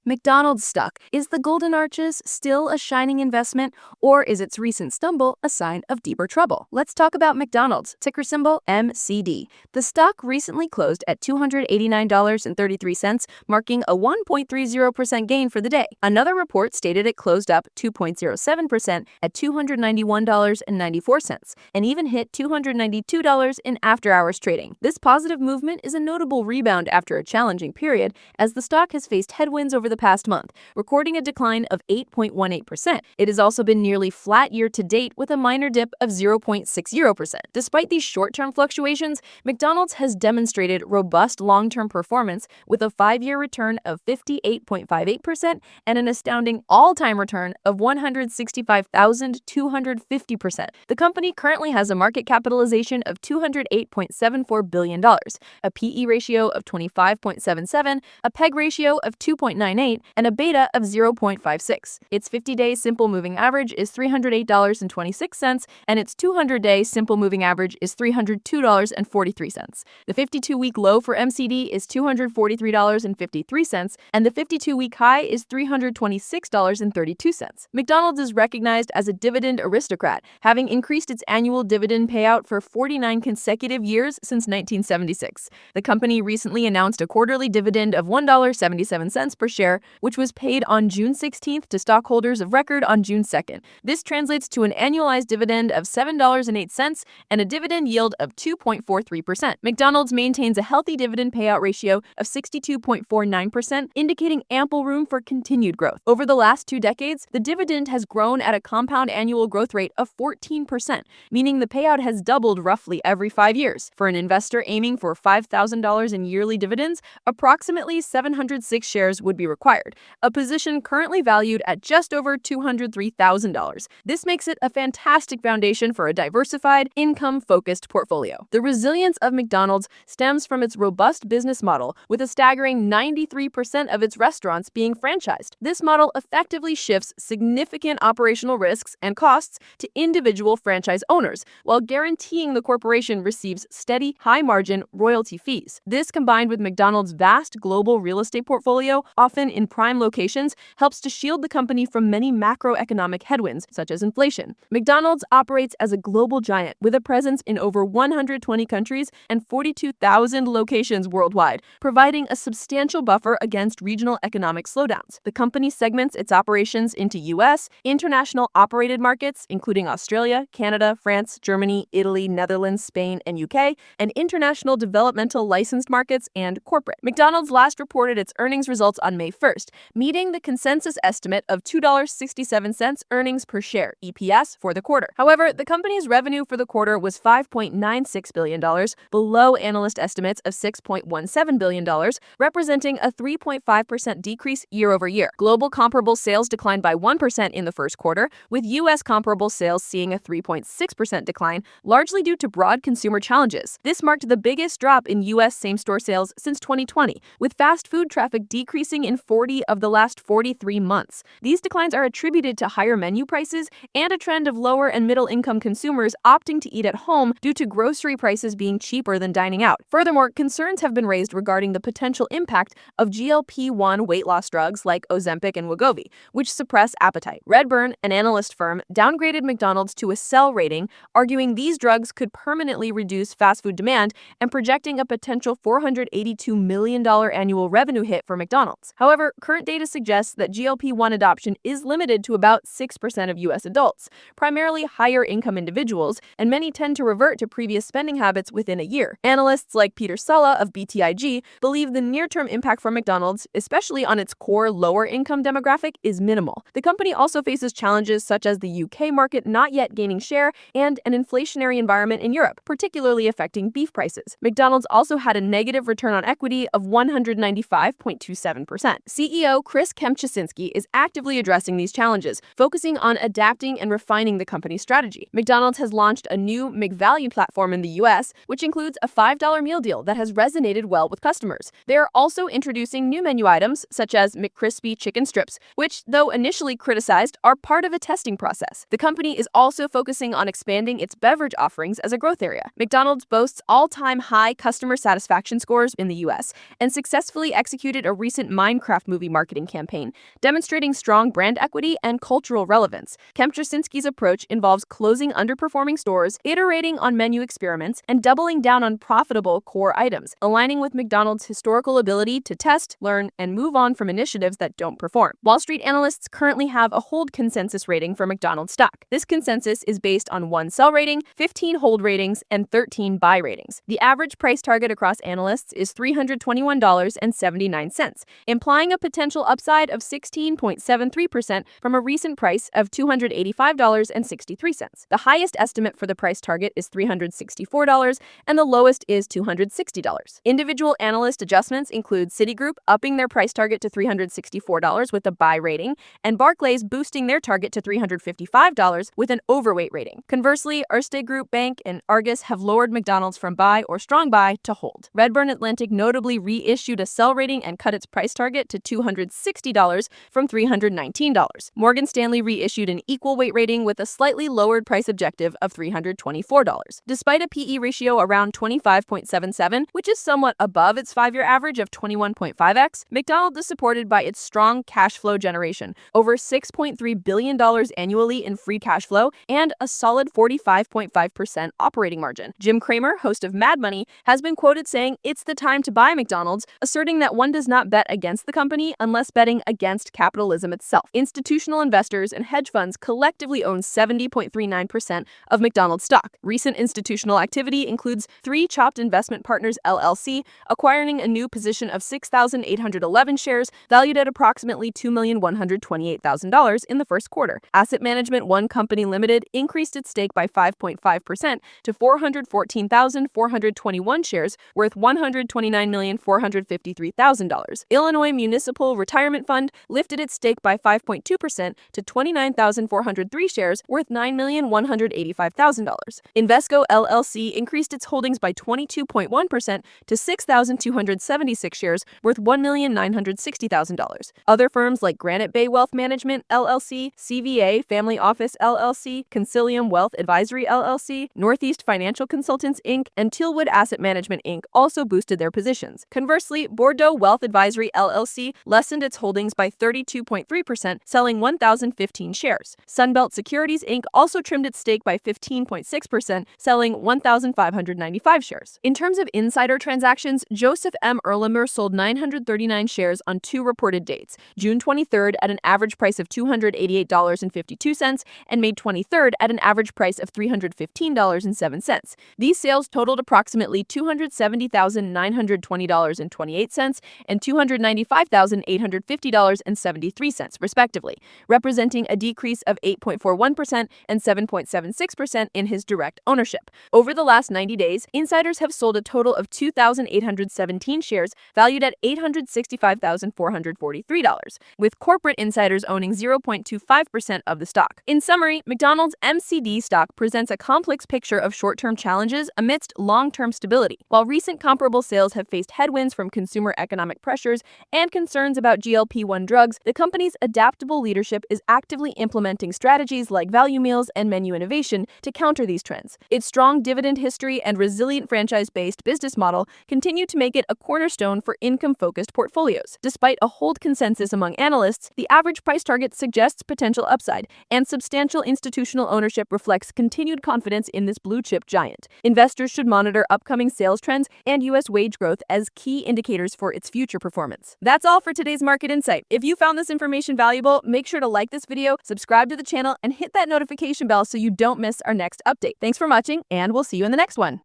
McDonald's stock. Is the Golden Arches still a shining investment, or is its recent stumble a sign of deeper trouble? Let's talk about McDonald's, ticker symbol MCD. The stock recently closed at $289.33, marking a 1.30% gain for the day. Another report stated it closed up 2.07% at $291.94, and even hit $292 in after-hours trading. This positive movement is a notable rebound after a challenging period, as the stock has faced headwinds over the past month, recording a decline of 8.18%. It has also been nearly flat year to date with a minor dip of 0.60%. Despite these short-term fluctuations, McDonald's has demonstrated robust long-term performance with a 5-year return of 58.58% and an astounding all-time return of 165,250%. The company currently has a market capitalization of $208.74 billion, a PE ratio of 25.77, a PEG ratio of 2.98, and a beta of 0.56. Its 50-day simple moving average is $308.26, and its 200-day simple moving average is $302.43. The 52-week low for MCD is $243.53, and the 52-week high is $326.32. McDonald's is recognized as a dividend aristocrat, having increased its annual dividend payout for 49 consecutive years since 1976. The company recently announced a quarterly dividend of $1.77 per share, which was paid on June 16th to stockholders of record on June 2nd. This translates to an annualized dividend of $7.08 and a dividend yield of 2.43%. McDonald's maintains a healthy dividend payout ratio of 62.49%, indicating ample room for continued growth. Over the last 2 decades, the dividend has grown at a compound annual growth rate of 14%, meaning the payout has doubled roughly every 5 years. For an investor aiming for $5,000 in yearly dividends, approximately 706 shares would be required, a position currently valued at just over $203,000. This makes it a fantastic foundation for a diversified, income-focused portfolio. The resilience of McDonald's stems from its robust business model, with a staggering 93% of its restaurants being franchised. This model effectively shifts significant operational risks and costs to individual franchise owners, while guaranteeing the corporation receives steady, high-margin royalty fees. This, combined with McDonald's vast global real estate portfolio, often in prime locations, helps to shield the company from many macroeconomic headwinds, such as inflation. McDonald's operates as a global giant with a presence in over 120 countries and 42,000 locations worldwide, providing a substantial buffer against regional economic slowdowns. The company segments its operations into U.S., international operated markets, including Australia, Canada, France, Germany, Italy, Netherlands, Spain, and UK, and international developmental licensed markets and corporate. McDonald's last reported its earnings results on May 1st, meeting the consensus estimate of $2.67 earnings per share (EPS) for the quarter. However, the company's revenue for the quarter was $5.96 billion, below analyst estimates of $6.17 billion, representing a 3.5% decrease year over year. Global comparable sales declined by 1% in the first quarter, with U.S. comparable sales seeing a 3.6% decline, largely due to broad consumer challenges. This marked the biggest drop in U.S. same-store sales since 2020, with fast food traffic decreasing in 40 of the last 43 months. These declines are attributed to higher menu prices and a trend of lower and middle-income consumers opting to eat at home due to grocery prices being cheaper than dining out. Furthermore, concerns have been raised regarding the potential impact of GLP-1 weight loss drugs like Ozempic and Wegovy, which suppress appetite. Redburn, an analyst firm, downgraded McDonald's to a sell rating, arguing these drugs could permanently reduce fast food demand and projecting a potential $482 million annual revenue hit for McDonald's. However, current data suggests that GLP-1 adoption is limited to about 6% of U.S. adults, primarily higher-income individuals, and many tend to revert to previous spending habits within a year. Analysts like Peter Sala of BTIG believe the near-term impact for McDonald's, especially on its core lower-income demographic, is minimal. The company also faces challenges such as the UK market not yet gaining share and an inflationary environment in Europe, particularly affecting beef prices. McDonald's also had a negative return on equity of 195.27%. CEO Chris Kempczinski is actively addressing these challenges, focusing on adapting and refining the company's strategy. McDonald's has launched a new McValue platform in the U.S., which includes a $5 meal deal that has resonated well with customers. They are also introducing new menu items such as McCrispy chicken strips, which, though initially criticized, are part of a testing process. The company is also focusing on expanding its beverage offerings as a growth area. McDonald's boasts all-time high customer satisfaction scores in the U.S. and successfully executed a recent Minecraft aircraft movie marketing campaign, demonstrating strong brand equity and cultural relevance. Kempczynski's approach involves closing underperforming stores, iterating on menu experiments, and doubling down on profitable core items, aligning with McDonald's historical ability to test, learn, and move on from initiatives that don't perform. Wall Street analysts currently have a hold consensus rating for McDonald's stock. This consensus is based on 1 sell rating, 15 hold ratings, and 13 buy ratings. The average price target across analysts is $321.79, implying a potential upside of 16.73% from a recent price of $285.63. The highest estimate for the price target is $364, and the lowest is $260. Individual analyst adjustments include Citigroup upping their price target to $364 with a buy rating, and Barclays boosting their target to $355 with an overweight rating. Conversely, Erste Group Bank and Argus have lowered McDonald's from buy or strong buy to hold. Redburn Atlantic notably reissued a sell rating and cut its price target to $260 from $319. Morgan Stanley reissued an equal weight rating with a slightly lowered price objective of $324. Despite a PE ratio around 25.77, which is somewhat above its 5-year average of 21.5x, McDonald's is supported by its strong cash flow generation, over $6.3 billion annually in free cash flow, and a solid 45.5% operating margin. Jim Cramer, host of Mad Money, has been quoted saying it's the time to buy McDonald's, asserting that one does not bet against the company unless betting against capitalism itself. Institutional investors and hedge funds collectively own 70.39% of McDonald's stock. Recent institutional activity includes 3 Chopped Investment Partners LLC acquiring a new position of 6,811 shares valued at approximately $2,128,000 in the first quarter. Asset Management One Company Limited increased its stake by 5.5% to 414,421 shares worth $129,453,000. Illinois Municipal Retirement Fund lifted its stake by 5.2% to 29,403 shares worth $9,185,000. Invesco LLC increased its holdings by 22.1% to 6,276 shares worth $1,960,000. Other firms like Granite Bay Wealth Management LLC, CVA Family Office LLC, Concilium Wealth Advisory LLC, Northeast Financial Consultants Inc., and Tealwood Asset Management Inc. also boosted their positions. Conversely, Bordeaux Wealth Advisory LLC lessened its holdings by 32.3%, selling 1,015 shares. Sunbelt Securities Inc. also trimmed its stake by 15.6%, selling 1,595 shares. In terms of insider transactions, Joseph M. Erlamer sold 939 shares on 2 reported dates, June 23rd at an average price of $288.52 and May 23rd at an average price of $315.07. These sales totaled approximately $270,920.28 and $295,850.73, respectively, representing a decrease of 8.41% and 7.76% in his direct ownership. Over the last 90 days, insiders have sold a total of 2,817 shares valued at $865,443, with corporate insiders owning 0.25% of the stock. In summary, McDonald's MCD stock presents a complex picture of short-term challenges amidst long-term stability. While recent comparable sales have faced headwinds from consumer economic pressures and concerns about GLP-1 drugs, the company's adaptable leadership is actively implementing strategies like value meals and menu innovation to counter these trends. Its strong dividend history and resilient franchise-based business model continue to make it a cornerstone for income-focused portfolios. Despite a hold consensus among analysts, the average price target suggests potential upside, and substantial institutional ownership reflects continued confidence in this blue-chip giant. Investors should monitor upcoming sales trends and U.S. wage growth as key indicators for its future performance. That's all for today's Market Insight. If you found this information valuable, make sure to like this video, subscribe to the channel, and hit that notification bell so you don't miss our next update. Thanks for watching, and we'll see you in the next one.